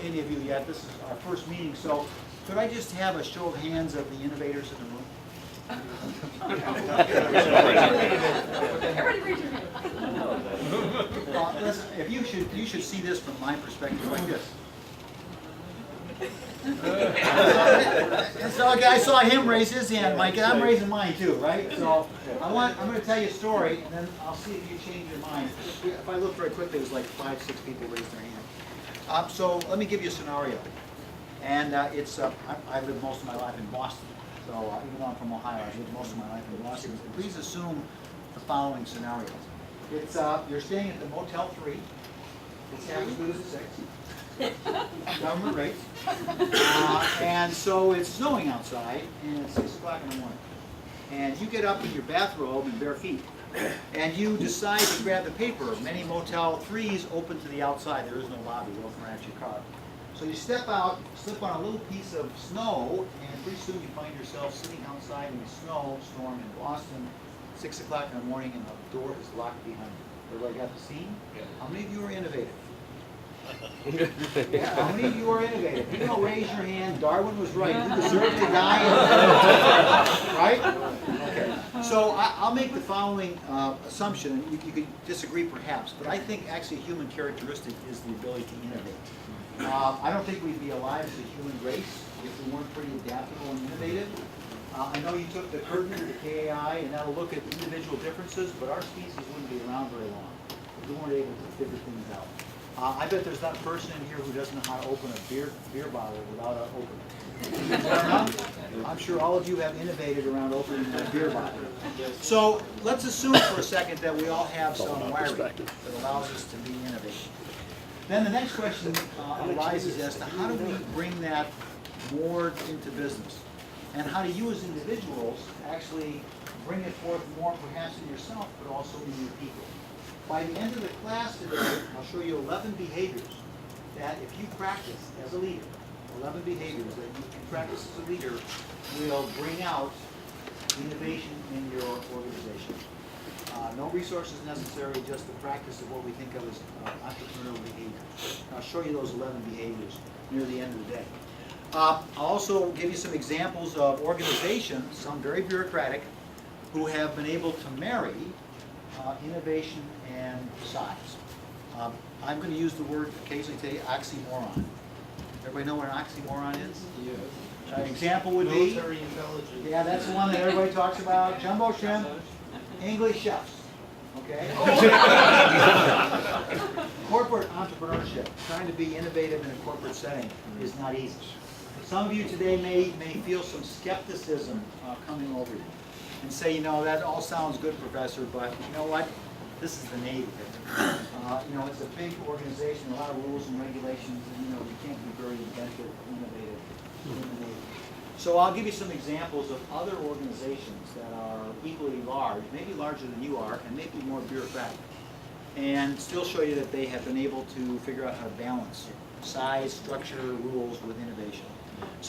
Any of you yet? This is our first meeting, so could I just have a show of hands of the innovators in the room? Everybody raise your hand. Listen, if you should see this from my perspective like this. So I saw him raise his hand, Mike, and I'm raising mine too, right? So I'm going to tell you a story, and then I'll see if you change your mind. If I look very quickly, it was like 5, 6 people raised their hand. So let me give you a scenario. And I lived most of my life in Boston. So even though I'm from Ohio, I've lived most of my life in Boston. Please assume the following scenario. It's you're staying at the Motel 3. It's half as good as 6. Government rates. And so it's snowing outside, and it's 6 o'clock in the morning. And you get up in your bathrobe and bare feet. And you decide to grab the paper. Many Motel 3s open to the outside. There is no lobby. You open right at your car. So you step out, slip on a little piece of snow, and pretty soon you find yourself sitting outside in a snowstorm in Boston, 6 o'clock in the morning, and the door is locked behind you. Everybody got the scene? Yeah. How many of you are innovative? Yeah, how many of you are innovative? You don't raise your hand. Darwin was right. You deserve to die. Right? Okay. So I'll make the following assumption. You could disagree perhaps, but I think actually a human characteristic is the ability to innovate. I don't think we'd be alive as a human race if we weren't pretty adaptable and innovative. I know you took the curtain to the KAI, and that'll look at individual differences, but our species wouldn't be around very long if we weren't able to figure things out. I bet there's not a person in here who doesn't know how to open a beer bottle without an opener. I'm sure all of you have innovated around opening a beer bottle. So let's assume for a second that we all have some wiring that allows us to be innovative. Then the next question arises as to how do we bring that more into business? And how do you as individuals actually bring it forth more perhaps in yourself, but also in your people? By the end of the class today, I'll show you 11 behaviors that if you practice as a leader, 11 behaviors that you can practice as a leader will bring out innovation in your organization. No resources necessary, just the practice of what we think of as entrepreneurial behavior. I'll show you those 11 behaviors near the end of the day. I'll also give you some examples of organizations, some very bureaucratic, who have been able to marry innovation and size. I'm going to use the word occasionally today, oxymoron. Everybody know what an oxymoron is? Yes. An example would be military intelligence. Yeah, that's the one that everybody talks about. Jumbo shrimp, English chefs. Okay. Corporate entrepreneurship, trying to be innovative in a corporate setting, is not easy. Some of you today may feel some skepticism coming over you and say, you know, that all sounds good, Professor, but you know what? This is the Navy. You know, it's a big organization, a lot of rules and regulations, and you know, you can't be very inventive, innovative in the Navy. So I'll give you some examples of other organizations that are equally large, maybe larger than you are, and maybe more bureaucratic, and still show you that they have been able to figure out how to balance size, structure, rules with innovation. So